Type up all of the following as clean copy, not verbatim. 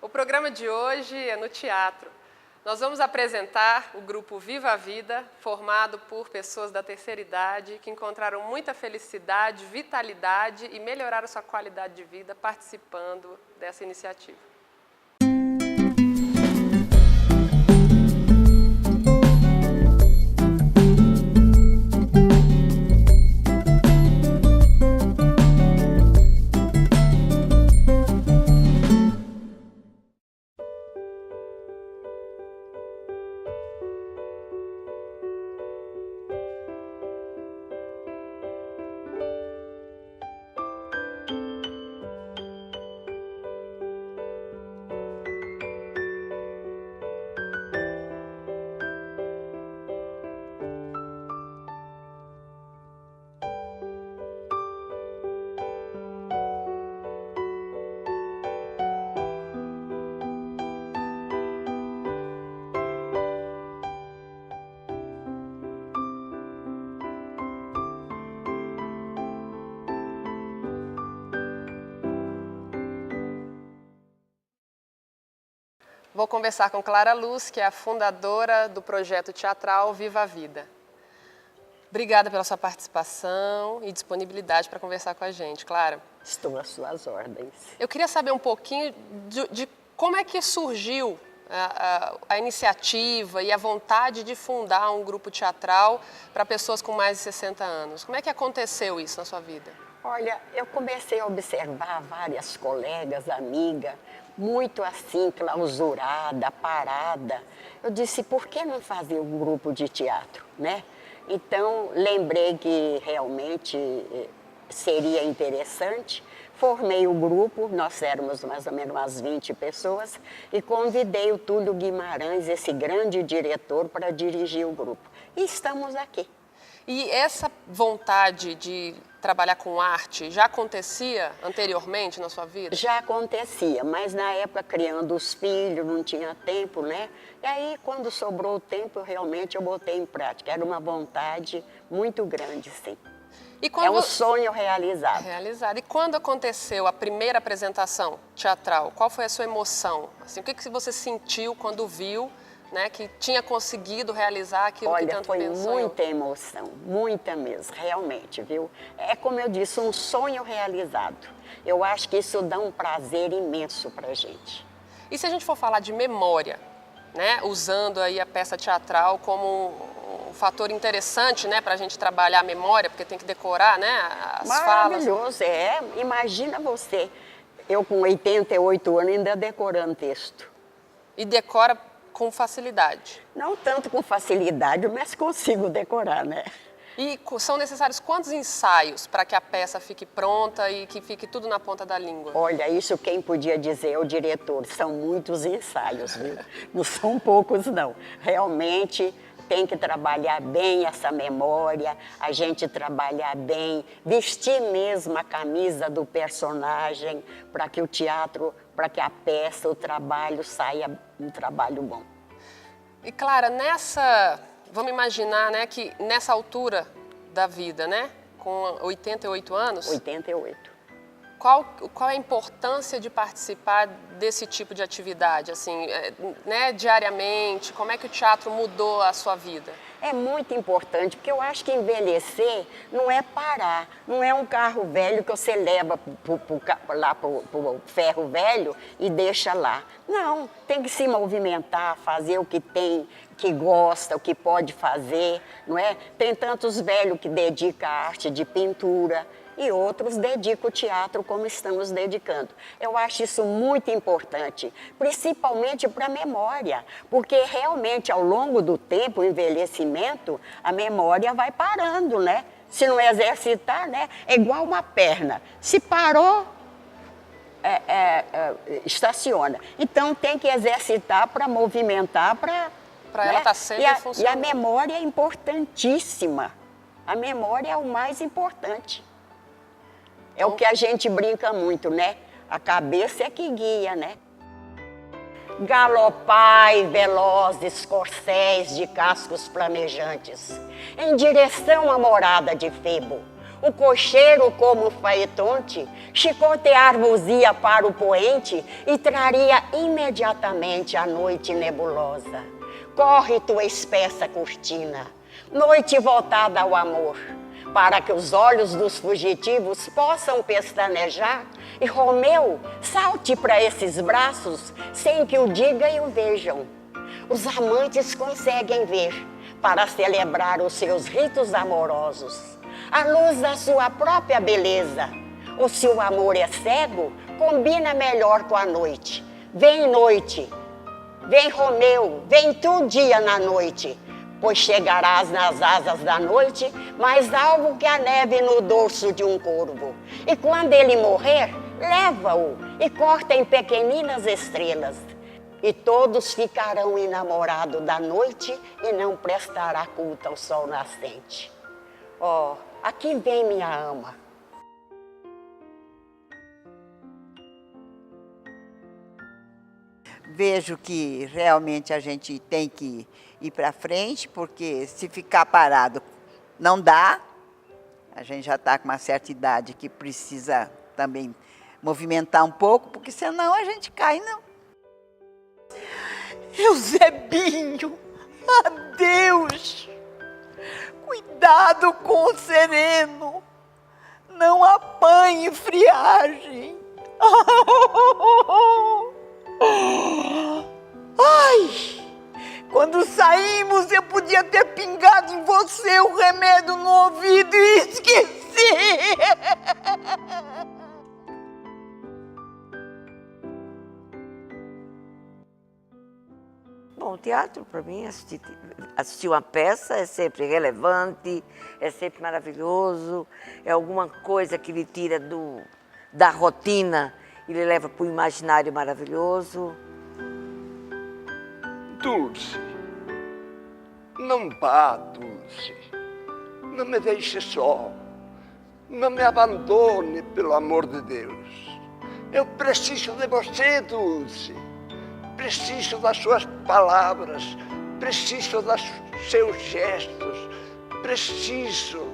O programa de hoje é no teatro. Nós vamos apresentar o grupo Viva a Vida, formado por pessoas da terceira idade que encontraram muita felicidade, vitalidade e melhoraram sua qualidade de vida participando dessa iniciativa. Vou conversar com Clara Luz, que é a fundadora do projeto teatral Viva a Vida. Obrigada pela sua participação e disponibilidade para conversar com a gente, Clara. Estou às suas ordens. Eu queria saber um pouquinho de como é que surgiu a iniciativa e a vontade de fundar um grupo teatral para pessoas com mais de 60 anos. Como é que aconteceu isso na sua vida? Olha, eu comecei a observar várias colegas, amigas, muito assim, clausurada, parada. Eu disse, por que não fazer um grupo de teatro, né? Então, lembrei que realmente seria interessante. Formei o grupo, nós éramos mais ou menos umas 20 pessoas, e convidei o Túlio Guimarães, esse grande diretor, para dirigir o grupo. E estamos aqui. E essa vontade de trabalhar com arte já acontecia anteriormente na sua vida? Já acontecia, mas na época criando os filhos, não tinha tempo, né? E aí, quando sobrou o tempo, realmente eu botei em prática. Era uma vontade muito grande, sim. É um sonho realizado. Realizado. E quando aconteceu a primeira apresentação teatral, qual foi a sua emoção? Assim, o que você sentiu quando viu, né, que tinha conseguido realizar aquilo que tanto pensou? Olha, foi muita emoção, muita mesmo, realmente, viu? É como eu disse, um sonho realizado. Eu acho que isso dá um prazer imenso pra gente. E se a gente for falar de memória, né, usando aí a peça teatral como um fator interessante, né, pra gente trabalhar a memória, porque tem que decorar, né, as falas. Maravilhoso, imagina você, eu com 88 anos ainda decorando texto. E decora com facilidade? Não tanto com facilidade, mas consigo decorar, né? E são necessários quantos ensaios para que a peça fique pronta e que fique tudo na ponta da língua? Olha, isso quem podia dizer é o diretor, são muitos ensaios, viu? Não são poucos, não. Realmente tem que trabalhar bem essa memória, a gente trabalhar bem, vestir mesmo a camisa do personagem para que o teatro, para que a peça, o trabalho saia um trabalho bom. E Clara, vamos imaginar, né, que nessa altura da vida, né, com 88 anos... 88. Qual é a importância de participar desse tipo de atividade, assim, né, diariamente? Como é que o teatro mudou a sua vida? É muito importante, porque eu acho que envelhecer não é parar, não é um carro velho que você leva lá para o ferro velho e deixa lá. Não, tem que se movimentar, fazer o que tem, que gosta, o que pode fazer, não é? Tem tantos velhos que dedicam a arte de pintura, e outros dedicam o teatro como estamos dedicando. Eu acho isso muito importante, principalmente para a memória, porque realmente ao longo do tempo, o envelhecimento, a memória vai parando, né? Se não exercitar, né? É igual uma perna. Se parou, estaciona. Então tem que exercitar para movimentar, para ela estar sempre funcionando. E a memória é importantíssima. A memória é o mais importante. É o que a gente brinca muito, né? A cabeça é que guia, né? Galopai velozes corcéis de cascos flamejantes, em direção à morada de Febo, o cocheiro como faetonte, chicotear-vos-ia para o poente e traria imediatamente a noite nebulosa. Corre tua espessa cortina, noite voltada ao amor, para que os olhos dos fugitivos possam pestanejar e Romeu salte para esses braços sem que o diga e o vejam. Os amantes conseguem ver para celebrar os seus ritos amorosos, à luz da sua própria beleza. Ou se o amor é cego, combina melhor com a noite. Vem noite, vem Romeu, vem tu dia na noite, pois chegarás nas asas da noite mais alvo que a neve no dorso de um corvo. E quando ele morrer, leva-o e corta em pequeninas estrelas. E todos ficarão enamorados da noite e não prestará culto ao sol nascente. Oh, aqui vem minha ama. Vejo que realmente a gente tem que ir para frente, porque se ficar parado não dá. A gente já está com uma certa idade que precisa também movimentar um pouco, porque senão a gente cai, não. Eusebinho, adeus! Cuidado com o sereno, não apanhe friagem. Ai, quando saímos eu podia ter pingado em você o remédio no ouvido e esqueci. Bom, o teatro, para mim, assistir uma peça é sempre relevante, é sempre maravilhoso, é alguma coisa que lhe tira da rotina e lhe leva para o imaginário maravilhoso. Dulce, não vá, Dulce, não me deixe só, não me abandone, pelo amor de Deus. Eu preciso de você, Dulce. Preciso das suas palavras, preciso dos seus gestos, preciso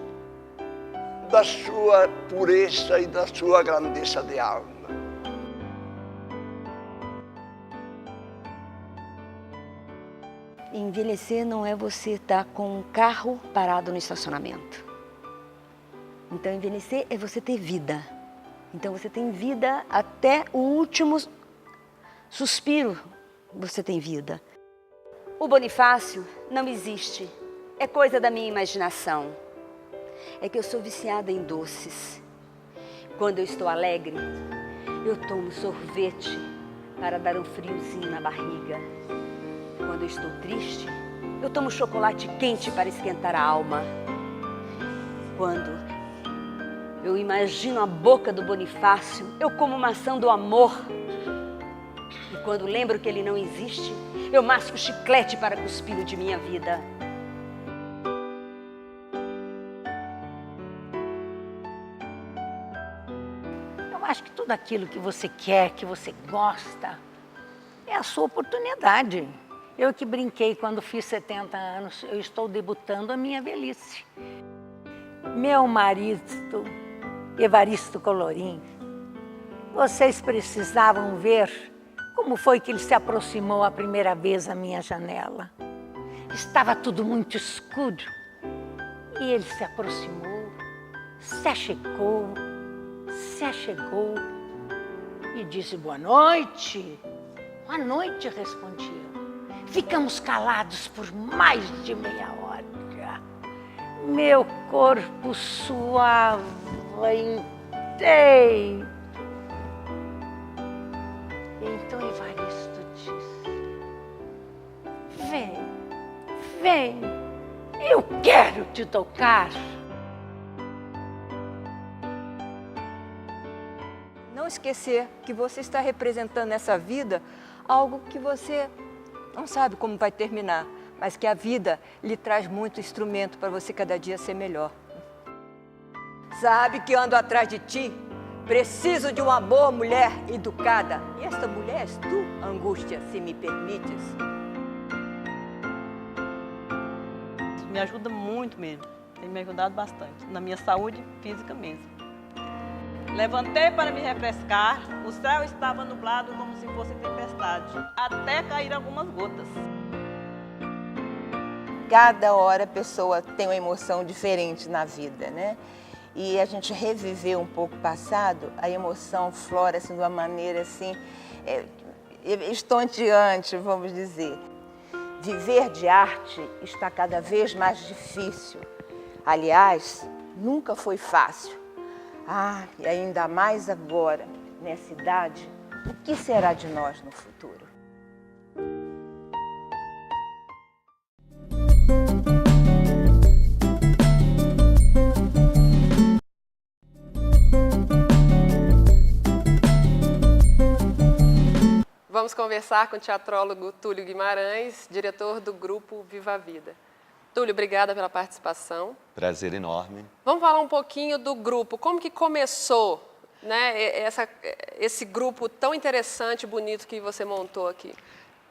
da sua pureza e da sua grandeza de alma. Envelhecer não é você estar com um carro parado no estacionamento. Então, envelhecer é você ter vida. Então, você tem vida até o último suspiro, você tem vida. O Bonifácio não existe, é coisa da minha imaginação. É que eu sou viciada em doces. Quando eu estou alegre, eu tomo sorvete para dar um friozinho na barriga. Quando eu estou triste, eu tomo chocolate quente para esquentar a alma. Quando eu imagino a boca do Bonifácio, eu como maçã do amor. E quando lembro que ele não existe, eu masco chiclete para cuspir de minha vida. Eu acho que tudo aquilo que você quer, que você gosta, é a sua oportunidade. Eu que brinquei quando fiz 70 anos, eu estou debutando a minha velhice. Meu marido, Evaristo Colorim, vocês precisavam ver como foi que ele se aproximou a primeira vez à minha janela. Estava tudo muito escuro e ele se aproximou, se achegou e disse boa noite. Boa noite, respondi eu. Ficamos calados por mais de meia hora. Meu corpo suava inteiro. Então Evaristo disse, vem, eu quero te tocar. Não esquecer que você está representando nessa vida algo que você não sabe como vai terminar, mas que a vida lhe traz muito instrumento para você cada dia ser melhor. Sabe que ando atrás de ti, preciso de uma boa mulher educada. E esta mulher és tu, Angústia, se me permites. Me ajuda muito mesmo. tem me ajudado bastante, na minha saúde física mesmo. Levantei para me refrescar, o céu estava nublado como se fosse tempestade, até cair algumas gotas. Cada hora a pessoa tem uma emoção diferente na vida, né? E a gente reviver um pouco o passado, a emoção flora assim, de uma maneira assim, estonteante, vamos dizer. Viver de arte está cada vez mais difícil. Aliás, nunca foi fácil. E ainda mais agora, nessa idade, o que será de nós no futuro? Vamos conversar com o teatrólogo Túlio Guimarães, diretor do grupo Viva a Vida. Túlio, obrigada pela participação. Prazer enorme. Vamos falar um pouquinho do grupo. Como que começou, né, esse grupo tão interessante e bonito que você montou aqui?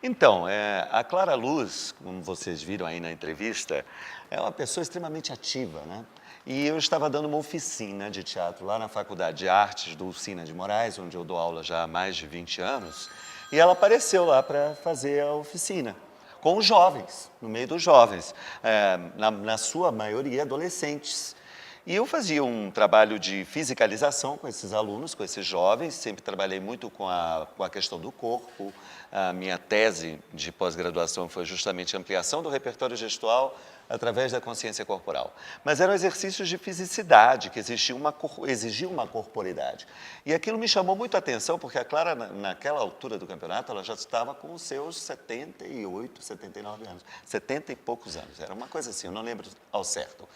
Então, a Clara Luz, como vocês viram aí na entrevista, é uma pessoa extremamente ativa, né? E eu estava dando uma oficina de teatro lá na Faculdade de Artes do Ursina de Moraes, onde eu dou aula já há mais de 20 anos, e ela apareceu lá para fazer a oficina, com os jovens, no meio dos jovens, na sua maioria adolescentes. E eu fazia um trabalho de fisicalização com esses alunos, com esses jovens, sempre trabalhei muito com a questão do corpo. A minha tese de pós-graduação foi justamente a ampliação do repertório gestual através da consciência corporal. Mas eram exercícios de fisicidade, que exigiam uma corporidade. E aquilo me chamou muito a atenção, porque a Clara, naquela altura do campeonato, ela já estava com os seus 78, 79 anos, 70 e poucos anos. Era uma coisa assim, eu não lembro ao certo.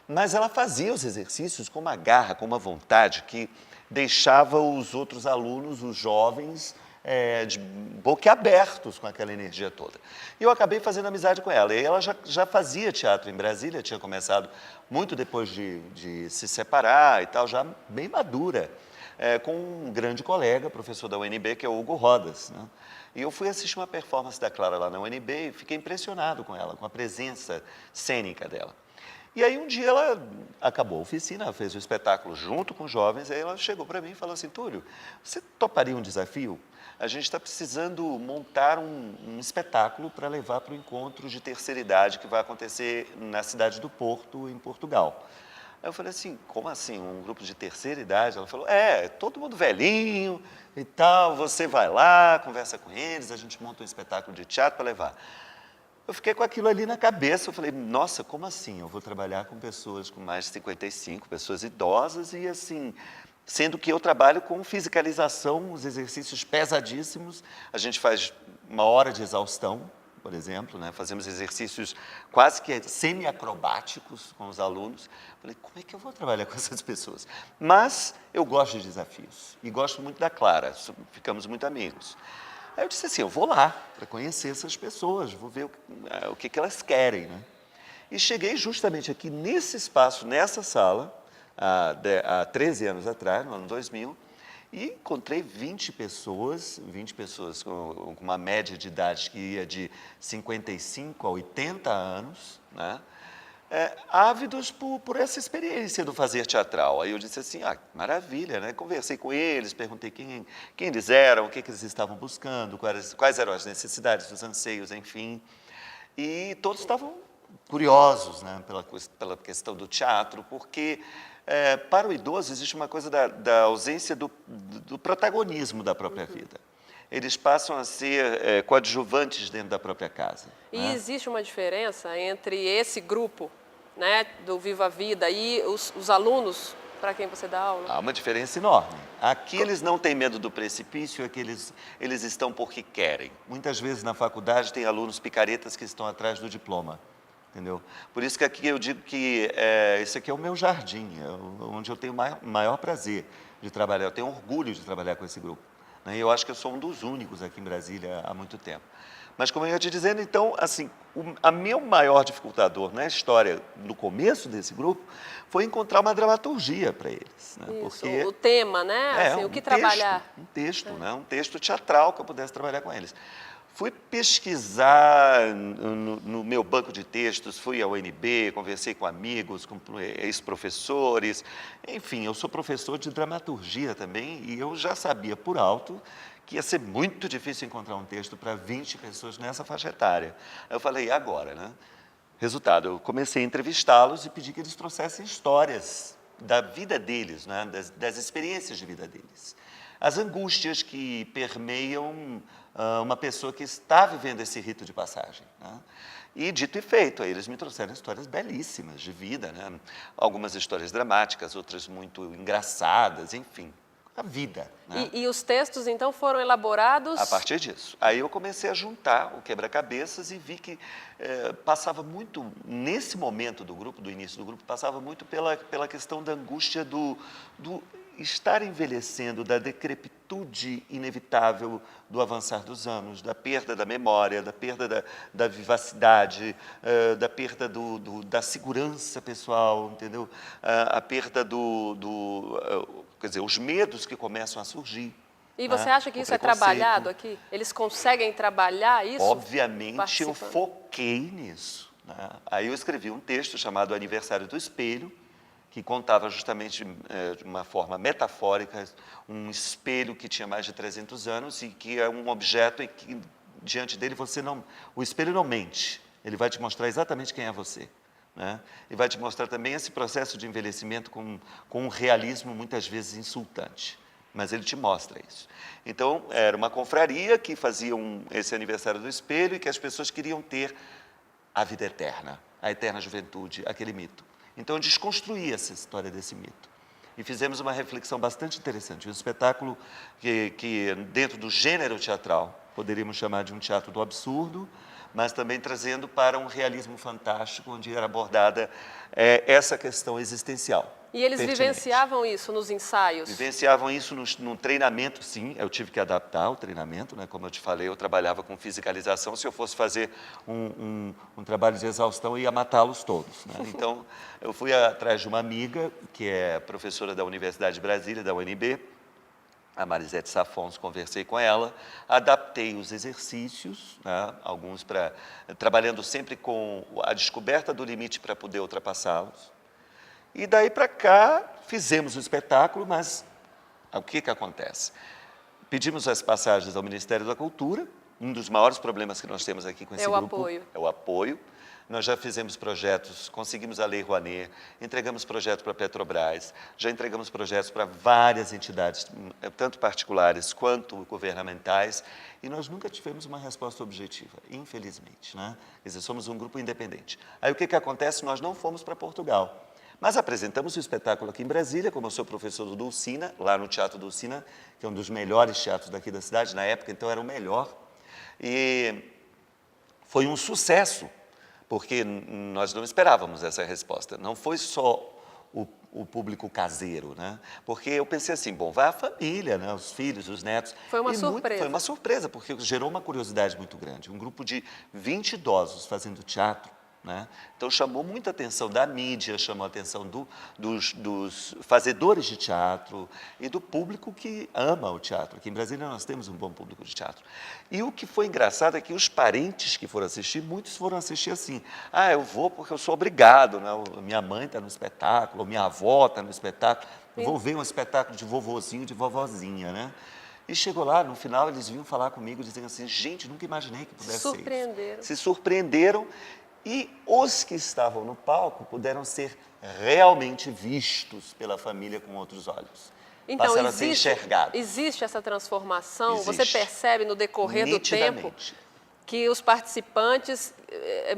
Mas ela fazia os exercícios com uma garra, com uma vontade que deixava os outros alunos, os jovens, de boquiabertos com aquela energia toda. E eu acabei fazendo amizade com ela. E ela já fazia teatro em Brasília, tinha começado muito depois de se separar e tal, já bem madura, com um grande colega, professor da UNB, que é o Hugo Rodas, né? E eu fui assistir uma performance da Clara lá na UNB e fiquei impressionado com ela, com a presença cênica dela. E aí um dia ela acabou a oficina, ela fez o espetáculo junto com os jovens, aí ela chegou para mim e falou assim: Túlio, você toparia um desafio? A gente está precisando montar um espetáculo para levar para o encontro de terceira idade que vai acontecer na cidade do Porto, em Portugal. Aí eu falei assim: como assim, um grupo de terceira idade? Ela falou: todo mundo velhinho e tal, você vai lá, conversa com eles, a gente monta um espetáculo de teatro para levar. Eu fiquei com aquilo ali na cabeça, eu falei: nossa, como assim? Eu vou trabalhar com pessoas com mais de 55, pessoas idosas e assim, sendo que eu trabalho com fisicalização, os exercícios pesadíssimos, a gente faz 1 hora de exaustão, por exemplo, né? Fazemos exercícios quase que semi-acrobáticos com os alunos. Falei: como é que eu vou trabalhar com essas pessoas? Mas eu gosto de desafios e gosto muito da Clara, ficamos muito amigos. Aí eu disse assim: eu vou lá para conhecer essas pessoas, vou ver o que elas querem, né? E cheguei justamente aqui nesse espaço, nessa sala, há 13 anos atrás, no ano 2000, e encontrei 20 pessoas com uma média de idade que ia de 55 a 80 anos, né? Ávidos por essa experiência do fazer teatral. Aí eu disse assim: maravilha, né? Conversei com eles, perguntei quem eles eram, o que eles estavam buscando, quais eram as necessidades, os anseios, enfim. E todos estavam curiosos, né, pela questão do teatro, porque para o idoso existe uma coisa da ausência do protagonismo da própria vida. Eles passam a ser coadjuvantes dentro da própria casa. E né? existe uma diferença entre esse grupo, né, do Viva a Vida e os alunos para quem você dá aula? Há uma diferença enorme. Aqui eles não têm medo do precipício, é que eles estão porque querem. Muitas vezes na faculdade tem alunos picaretas que estão atrás do diploma. Entendeu? Por isso que aqui eu digo que esse aqui é o meu jardim, onde eu tenho maior prazer de trabalhar, eu tenho orgulho de trabalhar com esse grupo. né? E eu acho que eu sou um dos únicos aqui em Brasília há muito tempo. Mas, como eu ia te dizendo, então, assim, a meu maior dificultador na história, no começo desse grupo, foi encontrar uma dramaturgia para eles. Né? Isso, Porque o tema, né? Assim, o que trabalhar. Um texto, né? Um texto teatral que eu pudesse trabalhar com eles. Fui pesquisar no meu banco de textos, fui ao UNB, conversei com amigos, com ex-professores. Enfim, eu sou professor de dramaturgia também e eu já sabia por alto que ia ser muito difícil encontrar um texto para 20 pessoas nessa faixa etária. Aí eu falei, e agora, né? Resultado, eu comecei a entrevistá-los e pedi que eles trouxessem histórias da vida deles, né? das experiências de vida deles. As angústias que permeiam uma pessoa que está vivendo esse rito de passagem. Né? E, dito e feito, aí eles me trouxeram histórias belíssimas de vida, né? Algumas histórias dramáticas, outras muito engraçadas, enfim, a vida. Né? E os textos, então, foram elaborados? A partir disso. Aí eu comecei a juntar o quebra-cabeças e vi que passava muito, nesse momento do grupo, do início do grupo, passava muito pela questão da angústia do estar envelhecendo, da decrepitude inevitável do avançar dos anos, da perda da memória, da perda da vivacidade, da perda da segurança pessoal, entendeu? A perda quer dizer, os medos que começam a surgir. E você acha que isso é trabalhado aqui? Eles conseguem trabalhar isso? Obviamente, eu foquei nisso. Né? Aí eu escrevi um texto chamado Aniversário do Espelho, que contava justamente de uma forma metafórica um espelho que tinha mais de 300 anos e que é um objeto em que, diante dele, o espelho não mente, ele vai te mostrar exatamente quem é você. Né? E vai te mostrar também esse processo de envelhecimento com um realismo muitas vezes insultante, mas ele te mostra isso. Então, era uma confraria que fazia esse aniversário do espelho e que as pessoas queriam ter a vida eterna, a eterna juventude, aquele mito. Então, eu desconstruí essa história desse mito. E fizemos uma reflexão bastante interessante. Um espetáculo que dentro do gênero teatral, poderíamos chamar de um teatro do absurdo, mas também trazendo para um realismo fantástico, onde era abordada essa questão existencial. E eles vivenciavam isso nos ensaios? Vivenciavam isso no treinamento, sim. Eu tive que adaptar o treinamento, né? Como eu te falei, eu trabalhava com fisicalização. Se eu fosse fazer um trabalho de exaustão, eu ia matá-los todos. Né? Então, eu fui atrás de uma amiga, que é professora da Universidade de Brasília, da UNB, a Marisete Safons, conversei com ela, adaptei os exercícios, né? Alguns trabalhando sempre com a descoberta do limite para poder ultrapassá-los. E daí para cá, fizemos o espetáculo, mas o que acontece? Pedimos as passagens ao Ministério da Cultura, um dos maiores problemas que nós temos aqui com esse grupo é o apoio. Nós já fizemos projetos, conseguimos a Lei Rouanet, entregamos projetos para a Petrobras, já entregamos projetos para várias entidades, tanto particulares quanto governamentais, e nós nunca tivemos uma resposta objetiva, infelizmente. Né? Quer dizer, somos um grupo independente. Aí o que acontece? Nós não fomos para Portugal. Mas apresentamos o espetáculo aqui em Brasília, como eu sou professor do Dulcina, lá no Teatro Dulcina, que é um dos melhores teatros daqui da cidade, na época, então era o melhor. E foi um sucesso, porque nós não esperávamos essa resposta. Não foi só o público caseiro, né? Porque eu pensei assim, bom, vai a família, né? Os filhos, os netos. Foi uma surpresa. Foi uma surpresa, porque gerou uma curiosidade muito grande. Um grupo de 20 idosos fazendo teatro. Né? Então, chamou muita atenção da mídia, chamou a atenção dos fazedores de teatro e do público que ama o teatro. Aqui em Brasília nós temos um bom público de teatro. E o que foi engraçado é que os parentes que foram assistir, muitos foram assistir assim, eu vou porque eu sou obrigado, né? Minha mãe está no espetáculo, ou minha avó está no espetáculo, eu vou ver um espetáculo de vovozinho, de vovozinha, né? E chegou lá, no final, eles vinham falar comigo, dizendo assim, gente, nunca imaginei que pudesse ser isso. Se surpreenderam. E os que estavam no palco puderam ser realmente vistos pela família com outros olhos. Então, passaram a ser enxergados. Existe essa transformação? Existe. Você percebe no decorrer do tempo que os participantes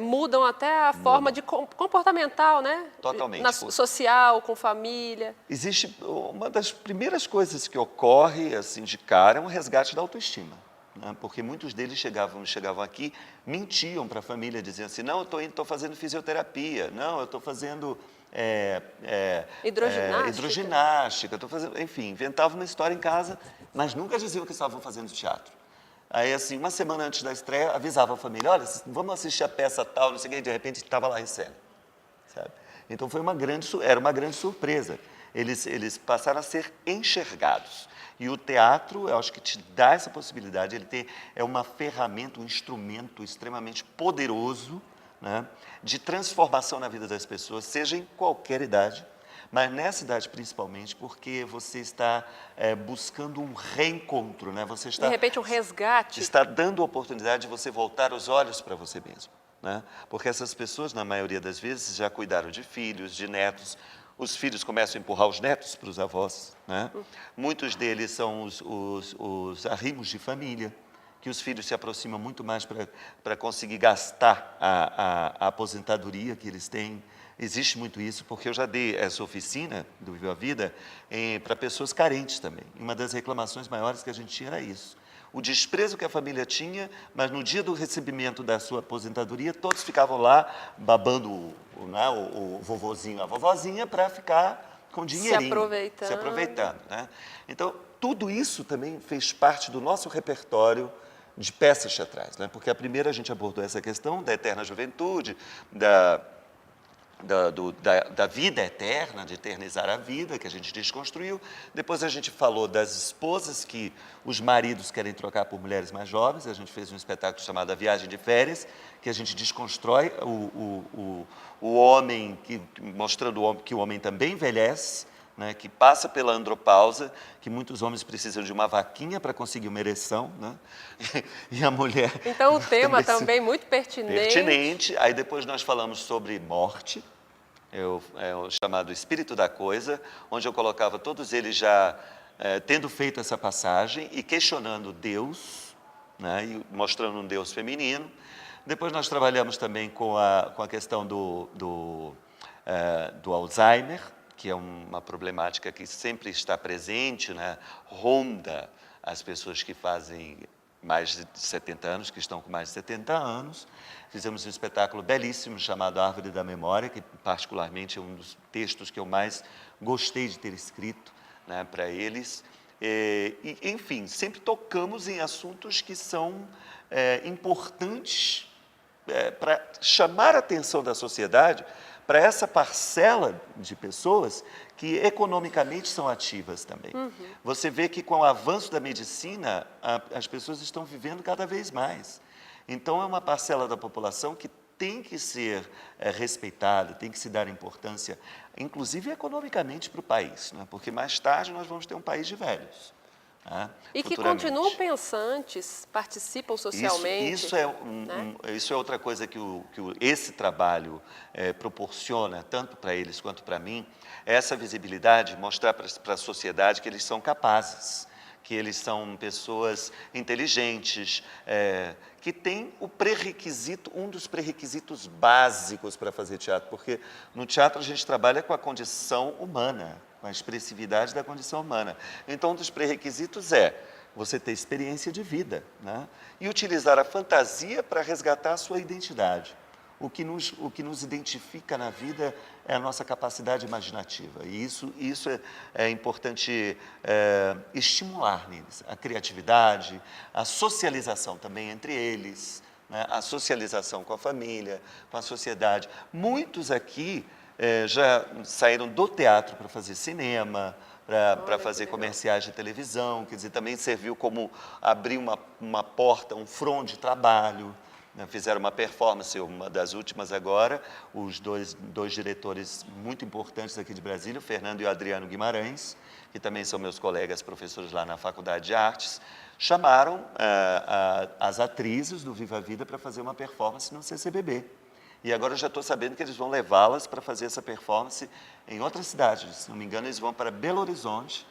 mudam até a forma de comportamental, né? Totalmente. Social, com família. Existe uma das primeiras coisas que ocorre assim de cara é um resgate da autoestima. Porque muitos deles chegavam aqui, mentiam para a família, diziam assim, não, eu estou fazendo fisioterapia, não, eu estou fazendo hidroginástica, estou fazendo, enfim, inventava uma história em casa, mas nunca diziam que estavam fazendo teatro. Aí, assim, uma semana antes da estreia, avisava a família, olha, vamos assistir a peça tal, não sei o quê, e de repente estava lá em cena, sabe? Então era uma grande surpresa. Eles passaram a ser enxergados. E o teatro, eu acho que te dá essa possibilidade, é uma ferramenta, um instrumento extremamente poderoso, né, de transformação na vida das pessoas, seja em qualquer idade, mas nessa idade principalmente, porque você está buscando um reencontro, né? Você está, de repente, um resgate. Está dando a oportunidade de você voltar os olhos para você mesmo, né? Porque essas pessoas, na maioria das vezes, já cuidaram de filhos, de netos. Os filhos começam a empurrar os netos para os avós, né? Muitos deles são os arrimos de família, que os filhos se aproximam muito mais para conseguir gastar a aposentadoria que eles têm. Existe muito isso, porque eu já dei essa oficina do Viva a Vida para pessoas carentes também. Uma das reclamações maiores que a gente tinha era isso. O desprezo que a família tinha, mas no dia do recebimento da sua aposentadoria, todos ficavam lá babando o vovozinho, a vovozinha, para ficar com dinheirinho. Se aproveitando. Né? Então, tudo isso também fez parte do nosso repertório de peças teatrais, né? Porque a primeira a gente abordou essa questão da eterna juventude, da vida eterna, de eternizar a vida, que a gente desconstruiu. Depois a gente falou das esposas que os maridos querem trocar por mulheres mais jovens. A gente fez um espetáculo chamado A Viagem de Férias, que a gente desconstrói o homem, mostrando que o homem também envelhece, né, que passa pela andropausa, que muitos homens precisam de uma vaquinha para conseguir uma ereção, né? E a mulher... Então, o tema também muito pertinente. Pertinente. Aí depois nós falamos sobre morte, o chamado Espírito da Coisa, onde eu colocava todos eles já tendo feito essa passagem e questionando Deus, né, e mostrando um Deus feminino. Depois nós trabalhamos também com a questão do Alzheimer, que é uma problemática que sempre está presente, né? Ronda as pessoas que fazem mais de 70 anos, que estão com mais de 70 anos. Fizemos um espetáculo belíssimo chamado Árvore da Memória, que particularmente é um dos textos que eu mais gostei de ter escrito, né, para eles. Enfim, sempre tocamos em assuntos que são importantes para chamar a atenção da sociedade para essa parcela de pessoas que economicamente são ativas também. Você vê que com o avanço da medicina, as pessoas estão vivendo cada vez mais. Então, é uma parcela da população que tem que ser respeitada, tem que se dar importância, inclusive economicamente, para o país, né? Porque mais tarde nós vamos ter um país de velhos. E que continuam pensantes, participam socialmente. Isso é outra coisa que esse trabalho proporciona, tanto para eles quanto para mim, é essa visibilidade, mostrar para a sociedade que eles são capazes, que eles são pessoas inteligentes, que têm o pré-requisito, um dos pré-requisitos básicos para fazer teatro, porque no teatro a gente trabalha com a condição humana, com a expressividade da condição humana. Então, um dos pré-requisitos é você ter experiência de vida, né? E utilizar a fantasia para resgatar a sua identidade. O que nos identifica na vida é a nossa capacidade imaginativa. E isso é importante estimular neles. A criatividade, a socialização também entre eles, né? A socialização com a família, com a sociedade. Muitos aqui já saíram do teatro para fazer cinema, para fazer comerciais de televisão, quer dizer, também serviu como abrir uma porta, um front de trabalho. Fizeram uma performance, uma das últimas agora, os dois diretores muito importantes aqui de Brasília, o Fernando e o Adriano Guimarães, que também são meus colegas professores lá na Faculdade de Artes, chamaram as atrizes do Viva a Vida para fazer uma performance no CCBB. E agora eu já estou sabendo que eles vão levá-las para fazer essa performance em outra cidade. Se não me engano, eles vão para Belo Horizonte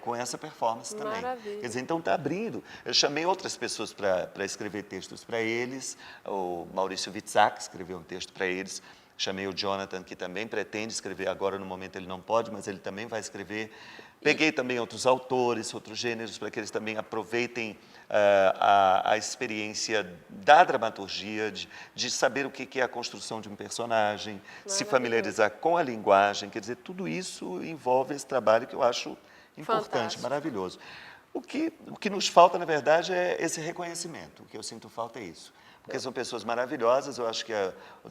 com essa performance também. Maravilha. Quer dizer, então está abrindo. Eu chamei outras pessoas para escrever textos para eles. O Maurício Witzak escreveu um texto para eles. Chamei o Jonathan, que também pretende escrever, agora no momento ele não pode, mas ele também vai escrever. Peguei também outros autores, outros gêneros, para que eles também aproveitem a experiência da dramaturgia, de saber o que é a construção de um personagem, se familiarizar com a linguagem. Quer dizer, tudo isso envolve esse trabalho que eu acho importante, Fantástico. maravilhoso. O que nos falta, na verdade, é esse reconhecimento. O que eu sinto falta é isso. Porque são pessoas maravilhosas, eu acho que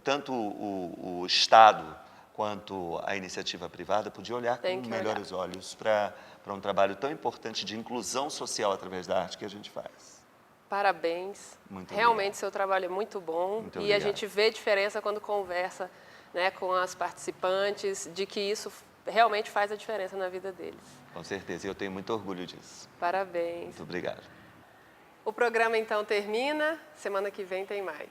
tanto o Estado quanto a iniciativa privada podia olhar com melhores olhos para um trabalho tão importante de inclusão social através da arte que a gente faz. Parabéns. Muito Realmente, obrigado. seu trabalho é muito bom. Muito E a obrigado. gente vê diferença quando conversa, né, com as participantes, de que isso realmente faz a diferença na vida deles. Com certeza, e eu tenho muito orgulho disso. Parabéns. Muito obrigado. O programa, então, termina. Semana que vem tem mais.